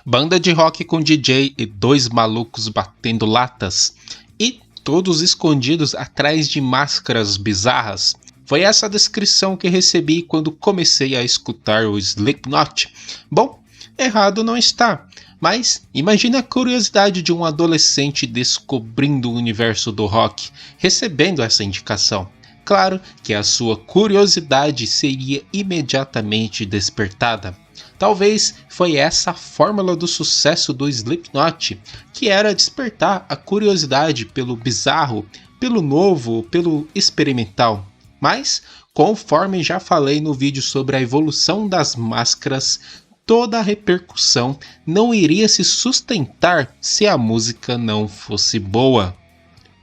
Banda de rock com DJ e dois malucos batendo latas. E todos escondidos atrás de máscaras bizarras. Foi essa a descrição que recebi quando comecei a escutar o Slipknot. Bom, errado não está, mas imagine a curiosidade de um adolescente descobrindo o universo do rock, recebendo essa indicação. Claro que a sua curiosidade seria imediatamente despertada. Talvez foi essa a fórmula do sucesso do Slipknot, que era despertar a curiosidade pelo bizarro, pelo novo, pelo experimental. Mas, conforme já falei no vídeo sobre a evolução das máscaras, toda a repercussão não iria se sustentar se a música não fosse boa.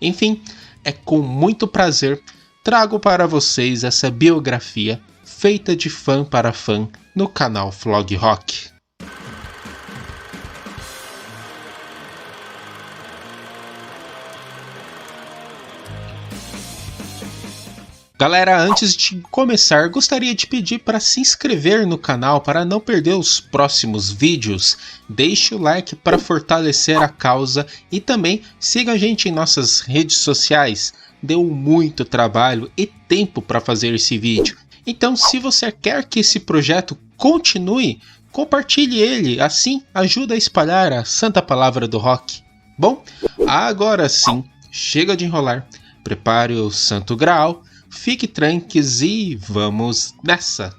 Enfim, é com muito prazer trago para vocês essa biografia feita de fã para fã no canal Flog Rock. Galera, antes de começar, gostaria de pedir para se inscrever no canal para não perder os próximos vídeos. Deixe o like para fortalecer a causa e também siga a gente em nossas redes sociais. Deu muito trabalho e tempo para fazer esse vídeo. Então, se você quer que esse projeto continue, compartilhe ele, assim ajuda a espalhar a santa palavra do rock. Bom, agora sim, chega de enrolar, prepare o santo graal, fique tranquilos e vamos nessa!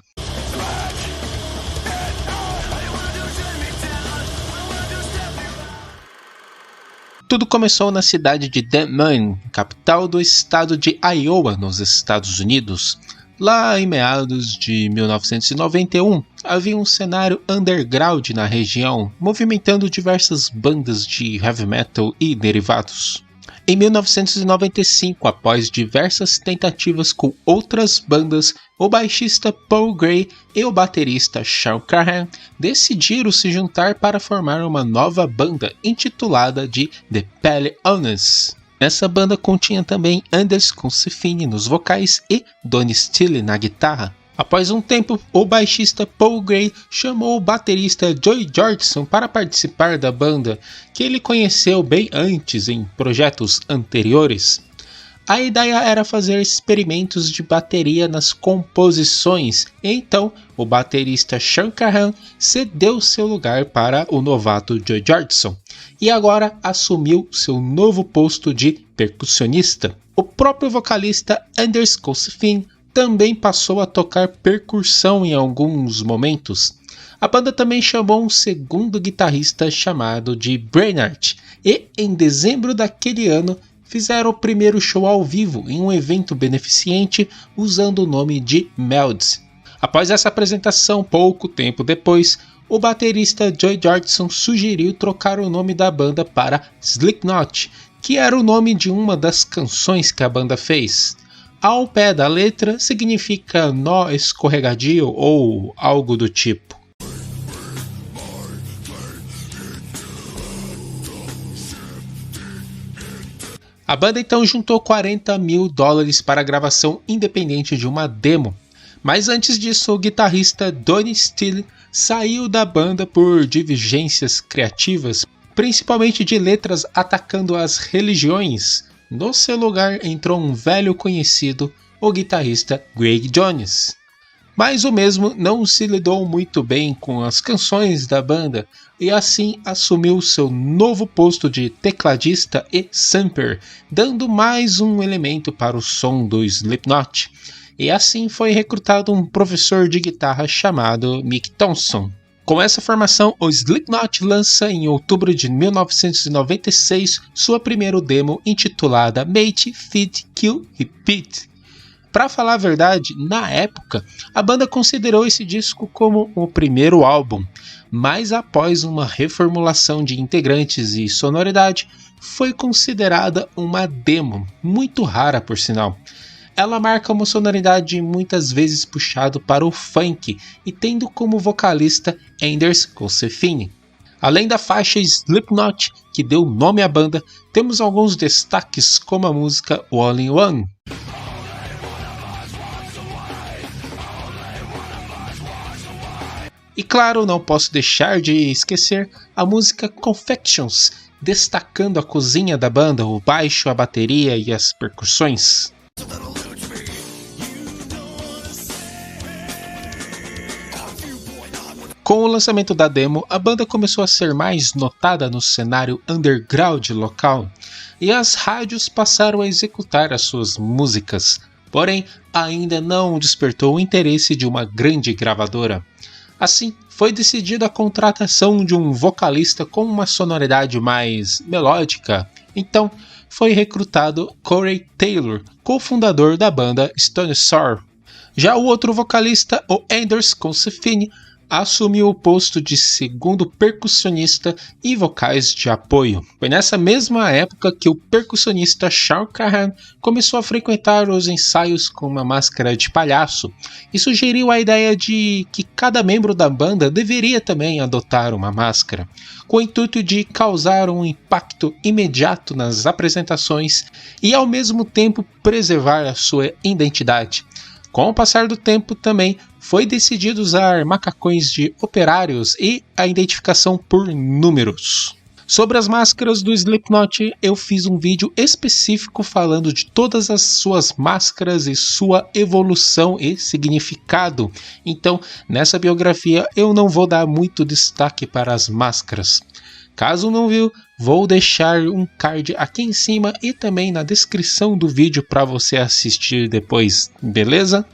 Tudo começou na cidade de Des Moines, capital do estado de Iowa, nos Estados Unidos. Lá em meados de 1991, havia um cenário underground na região, movimentando diversas bandas de heavy metal e derivados. Em 1995, após diversas tentativas com outras bandas, o baixista Paul Gray e o baterista Sean Crahan decidiram se juntar para formar uma nova banda intitulada de The Pale Honest. Nessa banda continha também Anders Consefini nos vocais e Donnie Steele na guitarra. Após um tempo, o baixista Paul Gray chamou o baterista Joey Jordison para participar da banda, que ele conheceu bem antes em projetos anteriores. A ideia era fazer experimentos de bateria nas composições, então o baterista Sean Crahan cedeu seu lugar para o novato Joey Jordison e agora assumiu seu novo posto de percussionista. O próprio vocalista Anders Consefini também passou a tocar percussão em alguns momentos. A banda também chamou um segundo guitarrista chamado de Brainerd e, em dezembro daquele ano, fizeram o primeiro show ao vivo em um evento beneficente usando o nome de Melds. Após essa apresentação, pouco tempo depois, o baterista Joey Jordison sugeriu trocar o nome da banda para Slipknot, que era o nome de uma das canções que a banda fez. Ao pé da letra significa nó escorregadio ou algo do tipo. A banda então juntou $40 mil para a gravação independente de uma demo. Mas antes disso, o guitarrista Donnie Steele saiu da banda por divergências criativas, principalmente de letras atacando as religiões. No seu lugar entrou um velho conhecido, o guitarrista Greg Jones. Mas o mesmo não se lidou muito bem com as canções da banda e assim assumiu seu novo posto de tecladista e sampler, dando mais um elemento para o som do Slipknot. E assim foi recrutado um professor de guitarra chamado Mick Thompson. Com essa formação, o Slipknot lança em outubro de 1996 sua primeira demo intitulada Mate, Feed, Kill, Repeat. Para falar a verdade, na época, a banda considerou esse disco como o primeiro álbum, mas após uma reformulação de integrantes e sonoridade, foi considerada uma demo, muito rara por sinal. Ela marca uma sonoridade muitas vezes puxado para o funk e tendo como vocalista Anders Consefini. Além da faixa Slipknot, que deu nome à banda, temos alguns destaques como a música All in One. E claro, não posso deixar de esquecer a música Confections, destacando a cozinha da banda, o baixo, a bateria e as percussões. Com o lançamento da demo, a banda começou a ser mais notada no cenário underground local, e as rádios passaram a executar as suas músicas, porém ainda não despertou o interesse de uma grande gravadora. Assim, foi decidida a contratação de um vocalista com uma sonoridade mais melódica, então foi recrutado Corey Taylor, cofundador da banda Stone Sour. Já o outro vocalista, o Anders Consefini, assumiu o posto de segundo percussionista e vocais de apoio. Foi nessa mesma época que o percussionista Shawn Cahan começou a frequentar os ensaios com uma máscara de palhaço e sugeriu a ideia de que cada membro da banda deveria também adotar uma máscara, com o intuito de causar um impacto imediato nas apresentações e ao mesmo tempo preservar a sua identidade. Com o passar do tempo também foi decidido usar macacões de operários e a identificação por números. Sobre as máscaras do Slipknot, eu fiz um vídeo específico falando de todas as suas máscaras e sua evolução e significado. Então, nessa biografia eu não vou dar muito destaque para as máscaras. Caso não viu, vou deixar um card aqui em cima e também na descrição do vídeo para você assistir depois, beleza?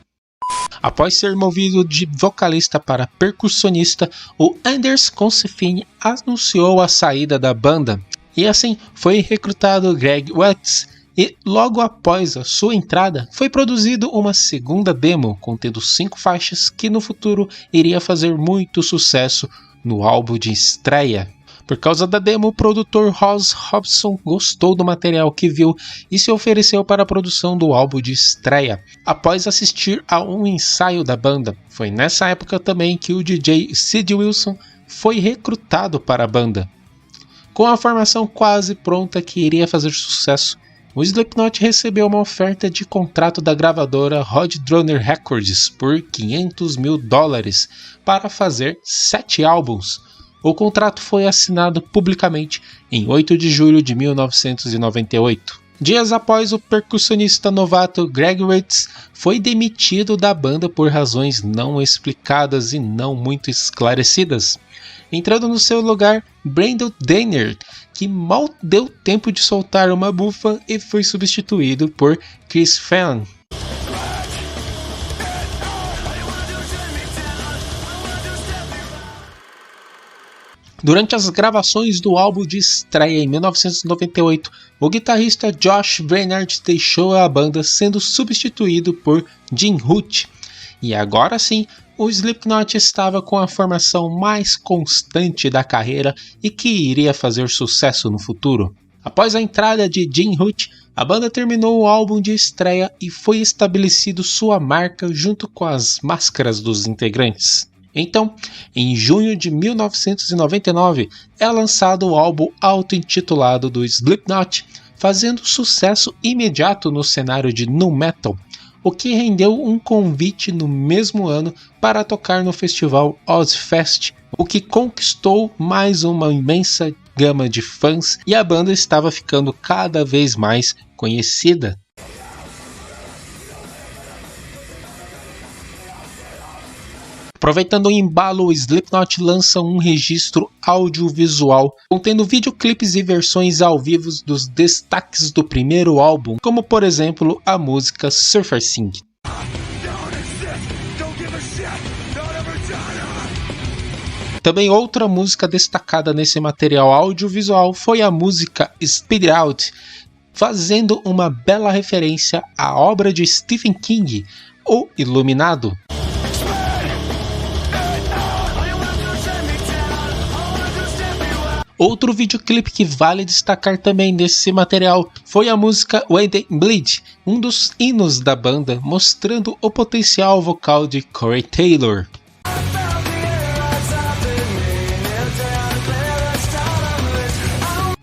Após ser movido de vocalista para percussionista, o Anders Consefini anunciou a saída da banda, e assim foi recrutado Greg Watts, e logo após a sua entrada foi produzido uma segunda demo contendo 5 faixas que no futuro iria fazer muito sucesso no álbum de estreia. Por causa da demo, o produtor Ross Hobson gostou do material que viu e se ofereceu para a produção do álbum de estreia, após assistir a um ensaio da banda. Foi nessa época também que o DJ Sid Wilson foi recrutado para a banda. Com a formação quase pronta que iria fazer sucesso, o Slipknot recebeu uma oferta de contrato da gravadora Roadrunner Records por $500 mil para fazer 7 álbuns. O contrato foi assinado publicamente em 8 de julho de 1998. Dias após, o percussionista novato Greg Watts foi demitido da banda por razões não explicadas e não muito esclarecidas, entrando no seu lugar Brandon Danner, que mal deu tempo de soltar uma bufa e foi substituído por Chris Phan. Durante as gravações do álbum de estreia em 1998, o guitarrista Josh Brainard deixou a banda sendo substituído por Jim Hoot. E agora sim, o Slipknot estava com a formação mais constante da carreira e que iria fazer sucesso no futuro. Após a entrada de Jim Hoot, a banda terminou o álbum de estreia e foi estabelecido sua marca junto com as máscaras dos integrantes. Então, em junho de 1999, é lançado o álbum auto-intitulado do Slipknot, fazendo sucesso imediato no cenário de nu metal, o que rendeu um convite no mesmo ano para tocar no festival Ozzfest, o que conquistou mais uma imensa gama de fãs e a banda estava ficando cada vez mais conhecida. Aproveitando o embalo, o Slipknot lança um registro audiovisual contendo videoclipes e versões ao vivo dos destaques do primeiro álbum, como por exemplo a música Surfacing. Também outra música destacada nesse material audiovisual foi a música Speed It Out, fazendo uma bela referência à obra de Stephen King, O Iluminado. Outro videoclipe que vale destacar também nesse material foi a música When They Bleed, um dos hinos da banda, mostrando o potencial vocal de Corey Taylor.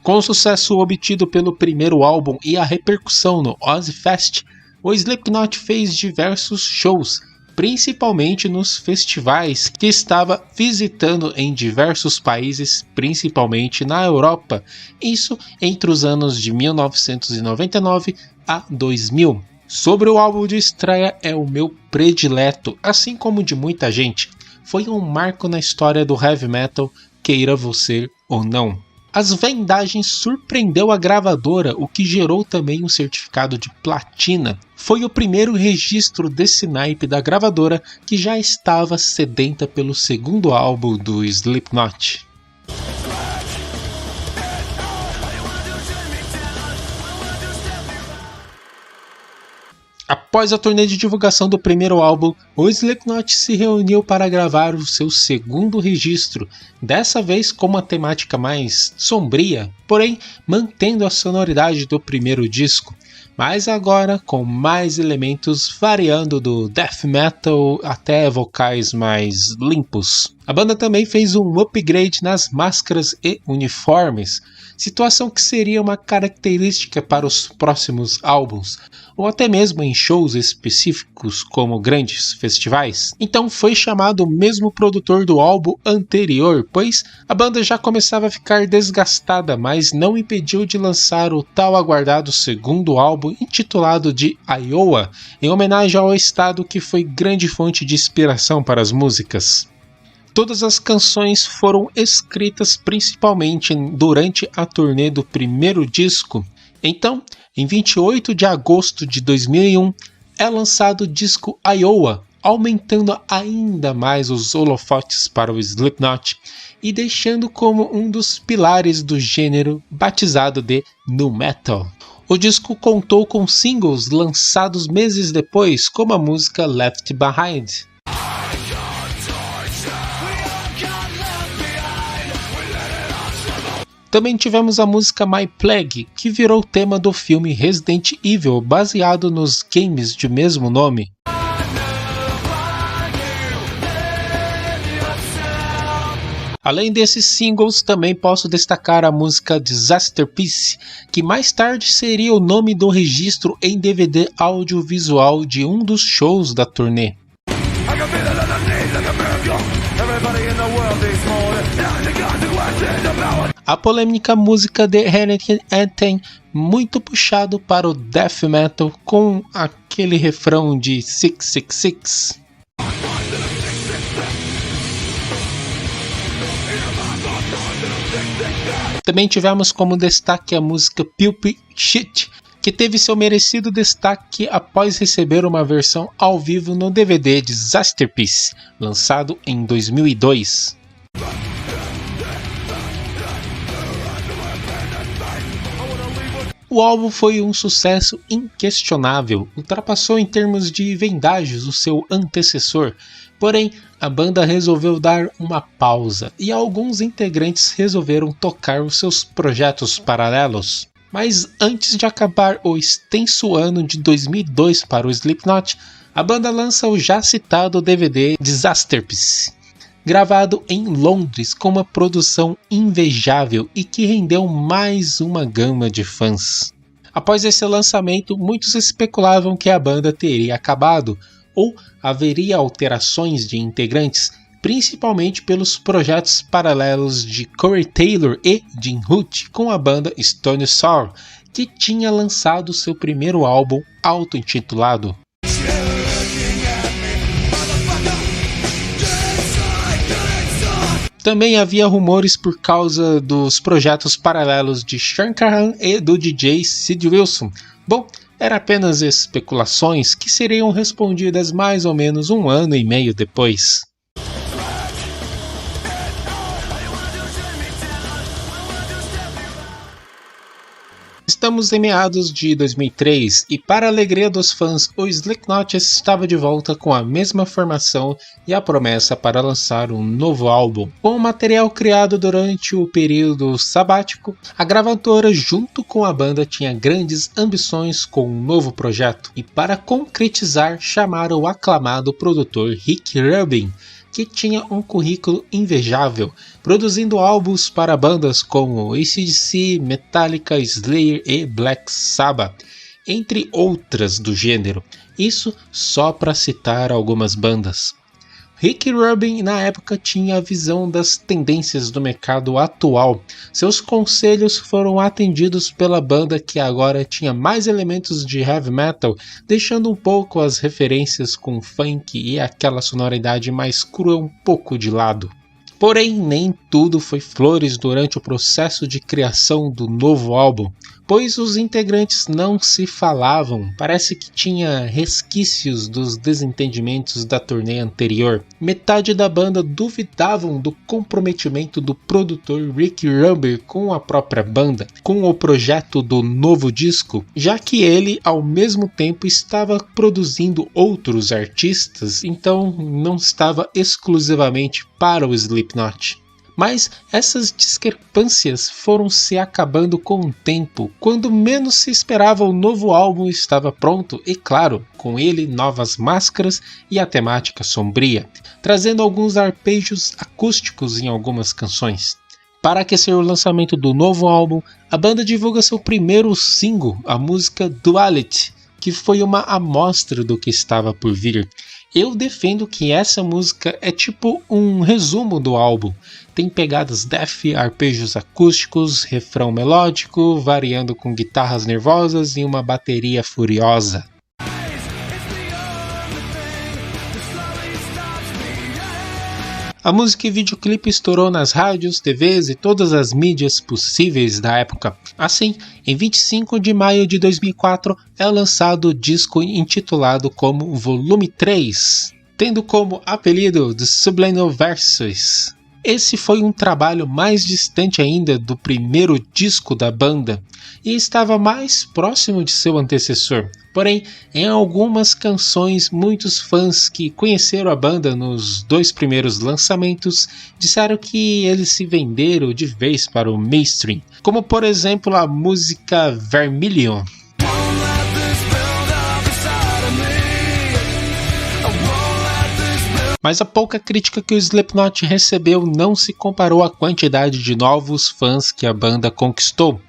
Com o sucesso obtido pelo primeiro álbum e a repercussão no Ozzfest, o Slipknot fez diversos shows, principalmente nos festivais que estava visitando em diversos países, principalmente na Europa, isso entre os anos de 1999 a 2000. Sobre o álbum de estreia, é o meu predileto, assim como de muita gente. Foi um marco na história do heavy metal, queira você ou não. As vendagens surpreendeu a gravadora, o que gerou também um certificado de platina. Foi o primeiro registro desse naipe da gravadora, que já estava sedenta pelo segundo álbum do Slipknot. Após a turnê de divulgação do primeiro álbum, o Slipknot se reuniu para gravar o seu segundo registro, dessa vez com uma temática mais sombria, porém mantendo a sonoridade do primeiro disco, mas agora com mais elementos variando do death metal até vocais mais limpos. A banda também fez um upgrade nas máscaras e uniformes, situação que seria uma característica para os próximos álbuns, ou até mesmo em shows específicos como grandes festivais. Então foi chamado o mesmo produtor do álbum anterior, pois a banda já começava a ficar desgastada, mas não impediu de lançar o tal aguardado segundo álbum intitulado de Iowa, em homenagem ao estado que foi grande fonte de inspiração para as músicas. Todas as canções foram escritas principalmente durante a turnê do primeiro disco. Então, em 28 de agosto de 2001, é lançado o disco Iowa, aumentando ainda mais os holofotes para o Slipknot e deixando como um dos pilares do gênero batizado de nu metal. O disco contou com singles lançados meses depois, como a música Left Behind. Também tivemos a música My Plague, que virou tema do filme Resident Evil, baseado nos games de mesmo nome. Além desses singles, também posso destacar a música Disasterpeace, que mais tarde seria o nome do registro em DVD audiovisual de um dos shows da turnê. A polêmica música The Heineken Anthem, muito puxado para o death metal com aquele refrão de 666. Também tivemos como destaque a música Pulp Shit, que teve seu merecido destaque após receber uma versão ao vivo no DVD Disasterpeace, lançado em 2002. O álbum foi um sucesso inquestionável, ultrapassou em termos de vendagens o seu antecessor, porém a banda resolveu dar uma pausa e alguns integrantes resolveram tocar os seus projetos paralelos. Mas antes de acabar o extenso ano de 2002 para o Slipknot, a banda lança o já citado DVD Disasterpeace, gravado em Londres com uma produção invejável e que rendeu mais uma gama de fãs. Após esse lançamento, muitos especulavam que a banda teria acabado ou haveria alterações de integrantes, principalmente pelos projetos paralelos de Corey Taylor e Jim Hood com a banda Stone Sour, que tinha lançado seu primeiro álbum auto-intitulado. Também havia rumores por causa dos projetos paralelos de Shankar e do DJ Sid Wilson. Bom, eram apenas especulações que seriam respondidas mais ou menos um ano e meio depois. Estamos em meados de 2003 e, para a alegria dos fãs, o Slipknot estava de volta com a mesma formação e a promessa para lançar um novo álbum. Com o material criado durante o período sabático, a gravadora junto com a banda tinha grandes ambições com um novo projeto e, para concretizar, chamaram o aclamado produtor Rick Rubin, que tinha um currículo invejável, produzindo álbuns para bandas como AC/DC, Metallica, Slayer e Black Sabbath. entre outras do gênero, isso só para citar algumas bandas. Rick Rubin na época tinha a visão das tendências do mercado atual. Seus conselhos foram atendidos pela banda, que agora tinha mais elementos de heavy metal, deixando um pouco as referências com funk e aquela sonoridade mais crua um pouco de lado. Porém, nem tudo foi flores durante o processo de criação do novo álbum, pois os integrantes não se falavam, parece que tinha resquícios dos desentendimentos da turnê anterior. Metade da banda duvidavam do comprometimento do produtor Rick Rubin com a própria banda, com o projeto do novo disco, já que ele ao mesmo tempo estava produzindo outros artistas, então não estava exclusivamente para o Slipknot. Mas essas discrepâncias foram se acabando com o tempo. Quando menos se esperava, o novo álbum estava pronto e, claro, com ele novas máscaras e a temática sombria, trazendo alguns arpejos acústicos em algumas canções. Para aquecer o lançamento do novo álbum, a banda divulga seu primeiro single, a música Duality, que foi uma amostra do que estava por vir. Eu defendo que essa música é tipo um resumo do álbum. Tem pegadas death, arpejos acústicos, refrão melódico, variando com guitarras nervosas e uma bateria furiosa. A música e videoclipe estourou nas rádios, TVs e todas as mídias possíveis da época. Assim, em 25 de maio de 2004 é lançado o disco intitulado como Volume 3, tendo como apelido The Subliminal Verses. Esse foi um trabalho mais distante ainda do primeiro disco da banda e estava mais próximo de seu antecessor. Porém, em algumas canções, muitos fãs que conheceram a banda nos dois primeiros lançamentos disseram que eles se venderam de vez para o mainstream, como por exemplo a música Vermilion. Mas a pouca crítica que o Slipknot recebeu não se comparou à quantidade de novos fãs que a banda conquistou.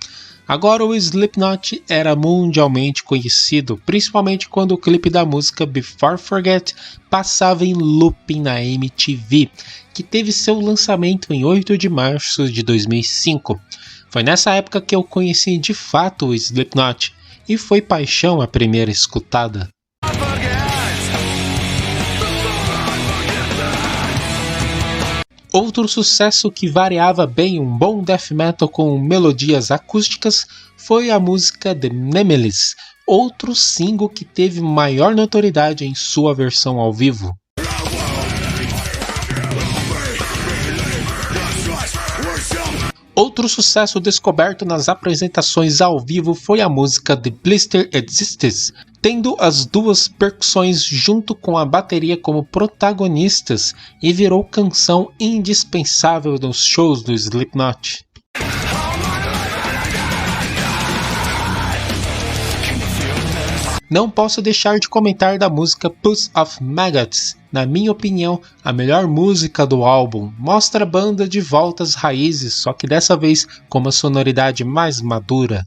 Agora o Slipknot era mundialmente conhecido, principalmente quando o clipe da música Before Forget passava em looping na MTV, que teve seu lançamento em 8 de março de 2005. Foi nessa época que eu conheci de fato o Slipknot, e foi paixão à primeira escutada. Outro sucesso que variava bem um bom death metal com melodias acústicas foi a música The Nemesis, outro single que teve maior notoriedade em sua versão ao vivo. Outro sucesso descoberto nas apresentações ao vivo foi a música The Blister Exists, tendo as duas percussões junto com a bateria como protagonistas e virou canção indispensável nos shows do Slipknot. Não posso deixar de comentar da música Puss of Maggots. Na minha opinião, a melhor música do álbum. Mostra a banda de volta às raízes, só que dessa vez com uma sonoridade mais madura.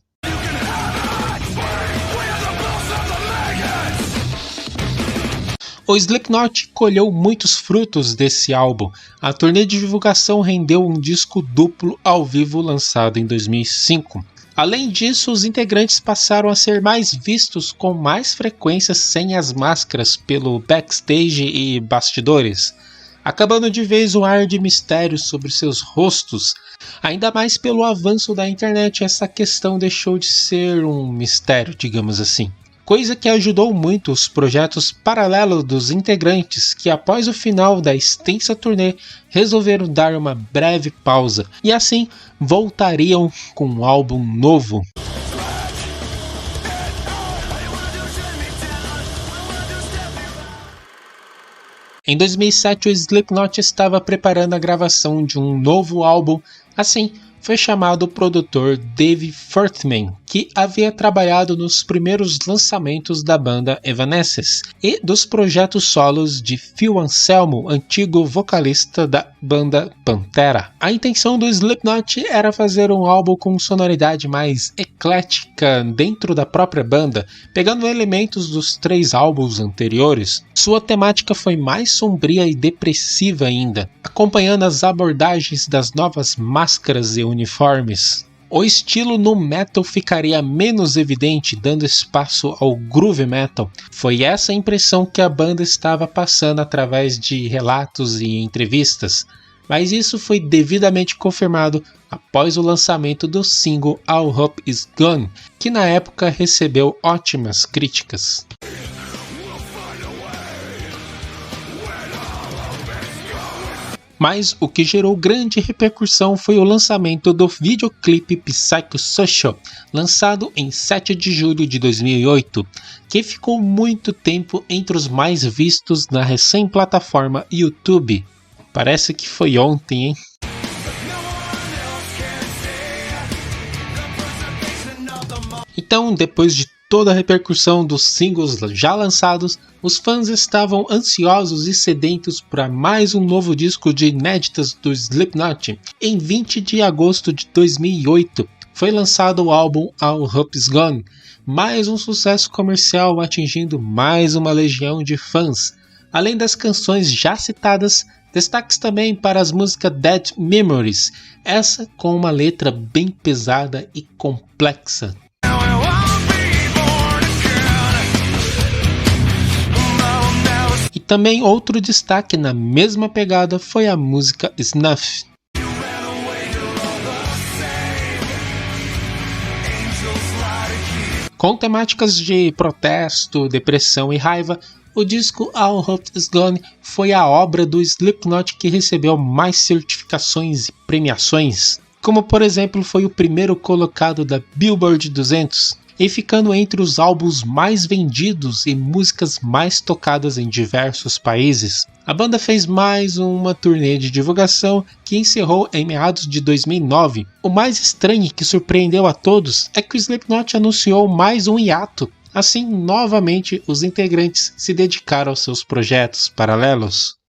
O Slipknot colheu muitos frutos desse álbum. A turnê de divulgação rendeu um disco duplo ao vivo lançado em 2005. Além disso, os integrantes passaram a ser mais vistos com mais frequência sem as máscaras pelo backstage e bastidores, acabando de vez o ar de mistério sobre seus rostos. Ainda mais pelo avanço da internet, essa questão deixou de ser um mistério, digamos assim. Coisa que ajudou muito os projetos paralelos dos integrantes, que após o final da extensa turnê resolveram dar uma breve pausa e assim voltariam com um álbum novo. Em 2007 o Slipknot estava preparando a gravação de um novo álbum, assim foi chamado o produtor Dave Furthman, que havia trabalhado nos primeiros lançamentos da banda Evanescence e dos projetos solos de Phil Anselmo, antigo vocalista da banda Pantera. A intenção do Slipknot era fazer um álbum com sonoridade mais eclética dentro da própria banda, pegando elementos dos 3 álbuns anteriores. Sua temática foi mais sombria e depressiva ainda, acompanhando as abordagens das novas máscaras e uniformes. O estilo nu metal ficaria menos evidente, dando espaço ao groove metal. Foi essa a impressão que a banda estava passando através de relatos e entrevistas, mas isso foi devidamente confirmado após o lançamento do single All Hope Is Gone, que na época recebeu ótimas críticas. Mas o que gerou grande repercussão foi o lançamento do videoclipe Psychosocial, lançado em 7 de julho de 2008, que ficou muito tempo entre os mais vistos na recém-plataforma YouTube. Parece que foi ontem, hein? Então, depois de toda a repercussão dos singles já lançados, os fãs estavam ansiosos e sedentos para mais um novo disco de inéditas do Slipknot. Em 20 de agosto de 2008, foi lançado o álbum All Hope Is Gone, mais um sucesso comercial atingindo mais uma legião de fãs. Além das canções já citadas, destaques também para as músicas Dead Memories, essa com uma letra bem pesada e complexa. E também outro destaque na mesma pegada foi a música Snuff. Com temáticas de protesto, depressão e raiva, o disco All Hope Is Gone foi a obra do Slipknot que recebeu mais certificações e premiações, como por exemplo foi o primeiro colocado da Billboard 200, e ficando entre os álbuns mais vendidos e músicas mais tocadas em diversos países. A banda fez mais uma turnê de divulgação que encerrou em meados de 2009. O mais estranho e que surpreendeu a todos é que o Slipknot anunciou mais um hiato. Assim, novamente, os integrantes se dedicaram aos seus projetos paralelos.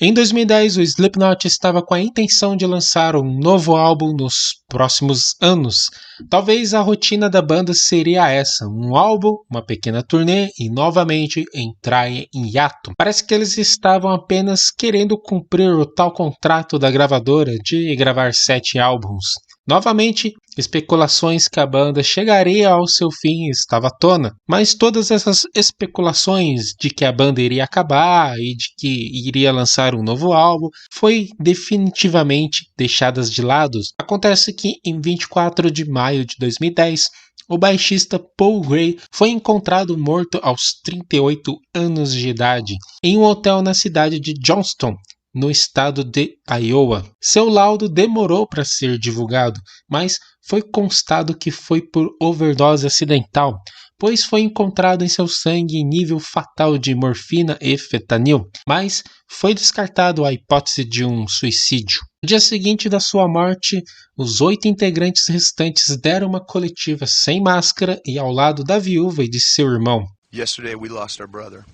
Em 2010, o Slipknot estava com a intenção de lançar um novo álbum nos próximos anos. Talvez a rotina da banda seria essa, um álbum, uma pequena turnê e novamente entrar em hiato. Parece que eles estavam apenas querendo cumprir o tal contrato da gravadora de gravar 7 álbuns. Novamente, especulações que a banda chegaria ao seu fim estava à tona, mas todas essas especulações de que a banda iria acabar e de que iria lançar um novo álbum foi definitivamente deixadas de lado. Acontece que em 24 de maio de 2010, o baixista Paul Gray foi encontrado morto aos 38 anos de idade em um hotel na cidade de Johnston, no estado de Iowa. Seu laudo demorou para ser divulgado, mas foi constado que foi por overdose acidental, pois foi encontrado em seu sangue nível fatal de morfina e fentanil, mas foi descartado a hipótese de um suicídio. No dia seguinte da sua morte, os 8 integrantes restantes deram uma coletiva sem máscara e ao lado da viúva e de seu irmão. Yesterday we lost our brother.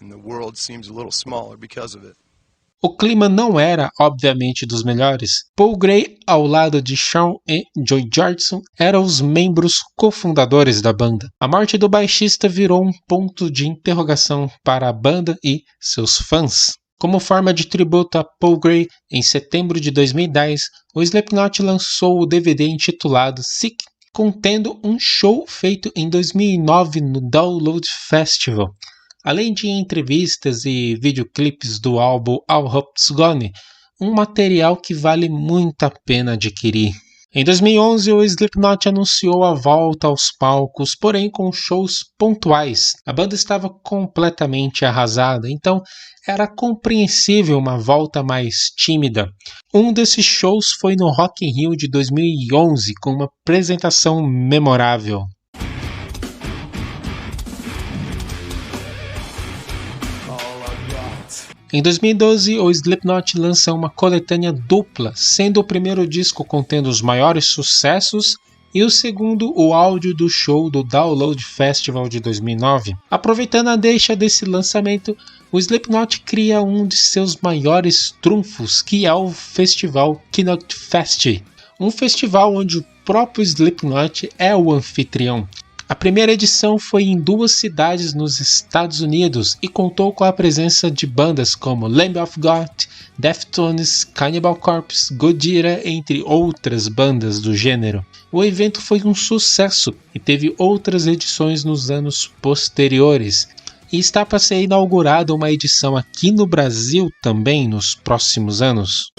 And the world seems a little smaller because of it. O clima não era, obviamente, dos melhores. Paul Gray, ao lado de Sean e Joey Jordison, eram os membros cofundadores da banda. A morte do baixista virou um ponto de interrogação para a banda e seus fãs. Como forma de tributo a Paul Gray, em setembro de 2010, o Slipknot lançou o DVD intitulado Sick, contendo um show feito em 2009 no Download Festival. Além de entrevistas e videoclipes do álbum All Hope Is Gone, um material que vale muito a pena adquirir. Em 2011, o Slipknot anunciou a volta aos palcos, porém com shows pontuais. A banda estava completamente arrasada, então era compreensível uma volta mais tímida. Um desses shows foi no Rock in Rio de 2011, com uma apresentação memorável. Em 2012, o Slipknot lança uma coletânea dupla, sendo o primeiro disco contendo os maiores sucessos e o segundo o áudio do show do Download Festival de 2009. Aproveitando a deixa desse lançamento, o Slipknot cria um de seus maiores trunfos, que é o festival Knot Fest, um festival onde o próprio Slipknot é o anfitrião. A primeira edição foi em 2 cidades nos Estados Unidos e contou com a presença de bandas como Lamb of God, Deftones, Cannibal Corpse, Gojira, entre outras bandas do gênero. O evento foi um sucesso e teve outras edições nos anos posteriores. E está para ser inaugurada uma edição aqui no Brasil também nos próximos anos.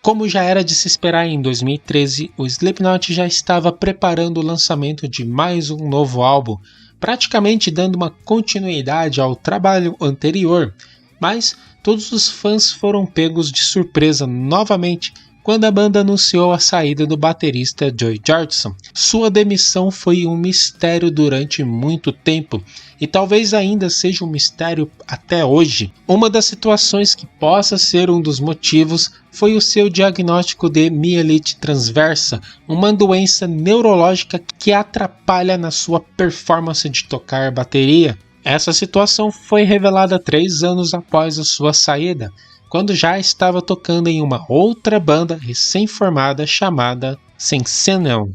Como já era de se esperar em 2013, o Slipknot já estava preparando o lançamento de mais um novo álbum, praticamente dando uma continuidade ao trabalho anterior, mas todos os fãs foram pegos de surpresa novamente quando a banda anunciou a saída do baterista Joey Jordison. Sua demissão foi um mistério durante muito tempo, e talvez ainda seja um mistério até hoje. Uma das situações que possa ser um dos motivos foi o seu diagnóstico de mielite transversa, uma doença neurológica que atrapalha na sua performance de tocar bateria. Essa situação foi revelada 3 anos após a sua saída, quando já estava tocando em uma outra banda recém-formada chamada Sensational.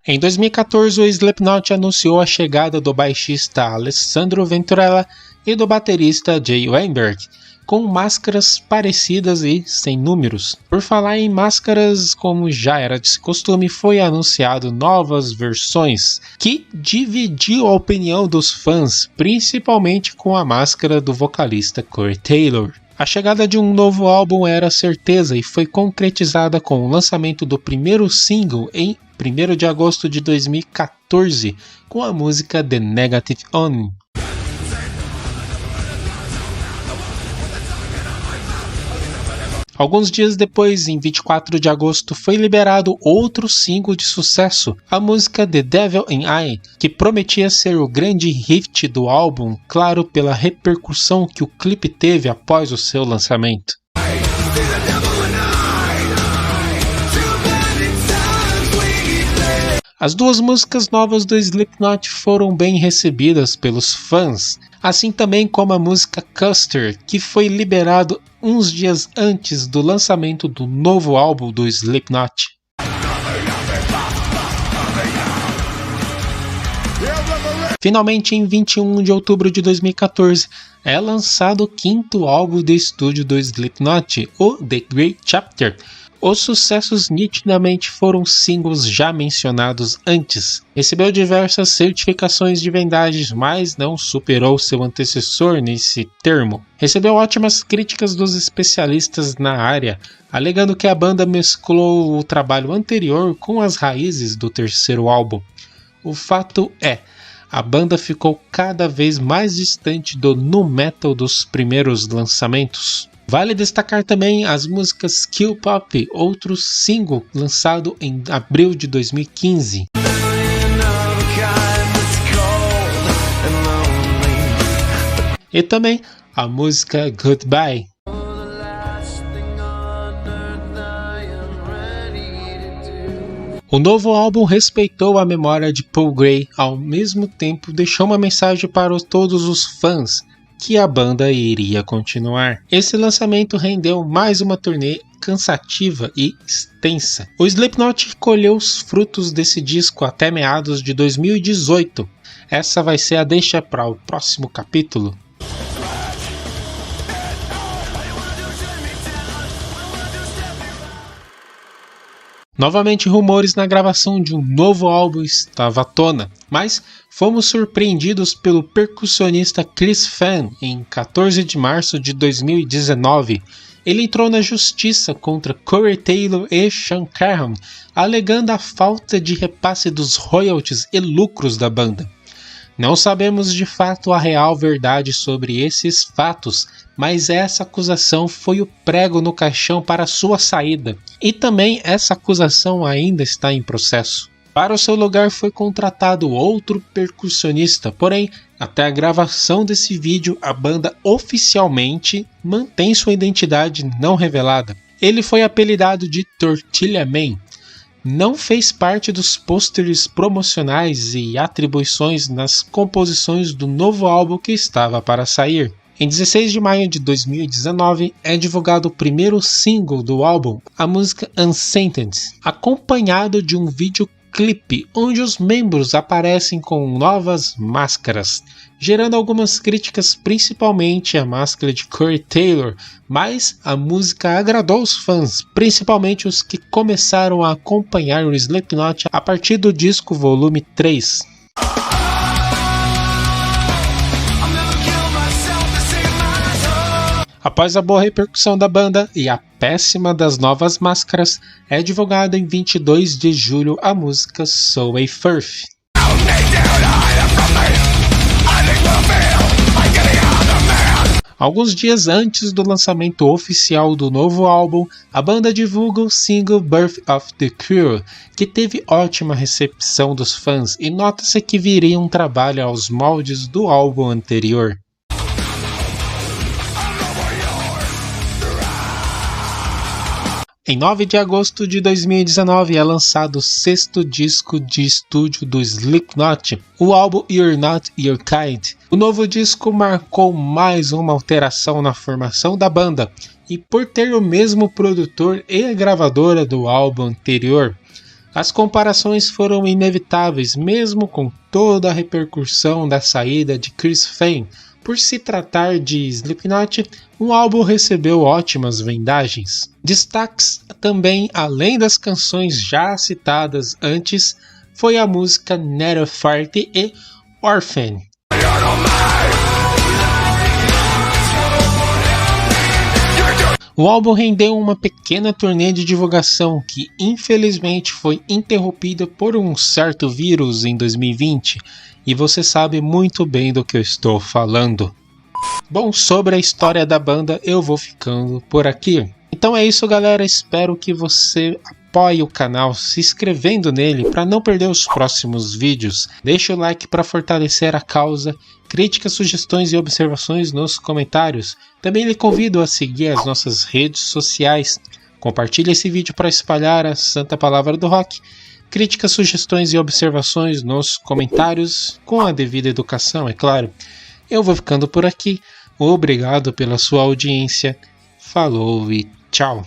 Em 2014, o Slipknot anunciou a chegada do baixista Alessandro Venturella e do baterista Jay Weinberg, com máscaras parecidas e sem números. Por falar em máscaras, como já era de costume, foi anunciado novas versões, que dividiu a opinião dos fãs, principalmente com a máscara do vocalista Corey Taylor. A chegada de um novo álbum era certeza e foi concretizada com o lançamento do primeiro single em 1º de agosto de 2014, com a música The Negative On. Alguns dias depois, em 24 de agosto, foi liberado outro single de sucesso, a música The Devil in I, que prometia ser o grande hit do álbum, claro pela repercussão que o clipe teve após o seu lançamento. As 2 músicas novas do Slipknot foram bem recebidas pelos fãs, assim também como a música Custer, que foi liberado uns dias antes do lançamento do novo álbum do Slipknot. Finalmente, em 21 de outubro de 2014, é lançado o 5º álbum de estúdio do Slipknot, o The Great Chapter. Os sucessos nitidamente foram singles já mencionados antes. Recebeu diversas certificações de vendagem, mas não superou seu antecessor nesse termo. Recebeu ótimas críticas dos especialistas na área, alegando que a banda mesclou o trabalho anterior com as raízes do 3º álbum. O fato é, a banda ficou cada vez mais distante do nu metal dos primeiros lançamentos. Vale destacar também as músicas Kill Pop, outro single lançado em abril de 2015. E também a música Goodbye. O novo álbum respeitou a memória de Paul Gray, ao mesmo tempo deixou uma mensagem para todos os fãs, que a banda iria continuar. Esse lançamento rendeu mais uma turnê cansativa e extensa. O Slipknot colheu os frutos desse disco até meados de 2018. Essa vai ser a deixa para o próximo capítulo. Novamente, rumores na gravação de um novo álbum estavam à tona, mas fomos surpreendidos pelo percussionista Chris Fan em 14 de março de 2019. Ele entrou na justiça contra Corey Taylor e Sean Cahan, alegando a falta de repasse dos royalties e lucros da banda. Não sabemos de fato a real verdade sobre esses fatos, mas essa acusação foi o prego no caixão para sua saída, e também essa acusação ainda está em processo. Para o seu lugar foi contratado outro percussionista, porém, até a gravação desse vídeo, a banda oficialmente mantém sua identidade não revelada. Ele foi apelidado de Tortilla Man. Não fez parte dos pôsteres promocionais e atribuições nas composições do novo álbum que estava para sair. Em 16 de maio de 2019 é divulgado o primeiro single do álbum, a música Unsainted, acompanhado de um videoclipe onde os membros aparecem com novas máscaras, gerando algumas críticas, principalmente a máscara de Corey Taylor, mas a música agradou os fãs, principalmente os que começaram a acompanhar o Slipknot a partir do disco volume 3. Após a boa repercussão da banda e a péssima das novas máscaras, é divulgada em 22 de julho a música So A Firth. Alguns dias antes do lançamento oficial do novo álbum, a banda divulga o single Birth of the Cure, que teve ótima recepção dos fãs e nota-se que viria um trabalho aos moldes do álbum anterior. Em 9 de agosto de 2019 é lançado o 6º disco de estúdio do Slipknot, o álbum You're Not Your Kind. O novo disco marcou mais uma alteração na formação da banda, e por ter o mesmo produtor e a gravadora do álbum anterior, as comparações foram inevitáveis mesmo com toda a repercussão da saída de Chris Fehn. Por se tratar de Slipknot, o álbum recebeu ótimas vendagens. Destaques também, além das canções já citadas antes, foi a música Net of Fire e Orphan. O álbum rendeu uma pequena turnê de divulgação que infelizmente foi interrompida por um certo vírus em 2020, e você sabe muito bem do que eu estou falando. Bom, sobre a história da banda eu vou ficando por aqui. Então é isso, galera, espero que você apoie o canal se inscrevendo nele para não perder os próximos vídeos. Deixe o like para fortalecer a causa, críticas, sugestões e observações nos comentários. Também lhe convido a seguir as nossas redes sociais. Compartilhe esse vídeo para espalhar a santa palavra do rock. Críticas, sugestões e observações nos comentários, com a devida educação, é claro. Eu vou ficando por aqui. Obrigado pela sua audiência. Falou e tchau.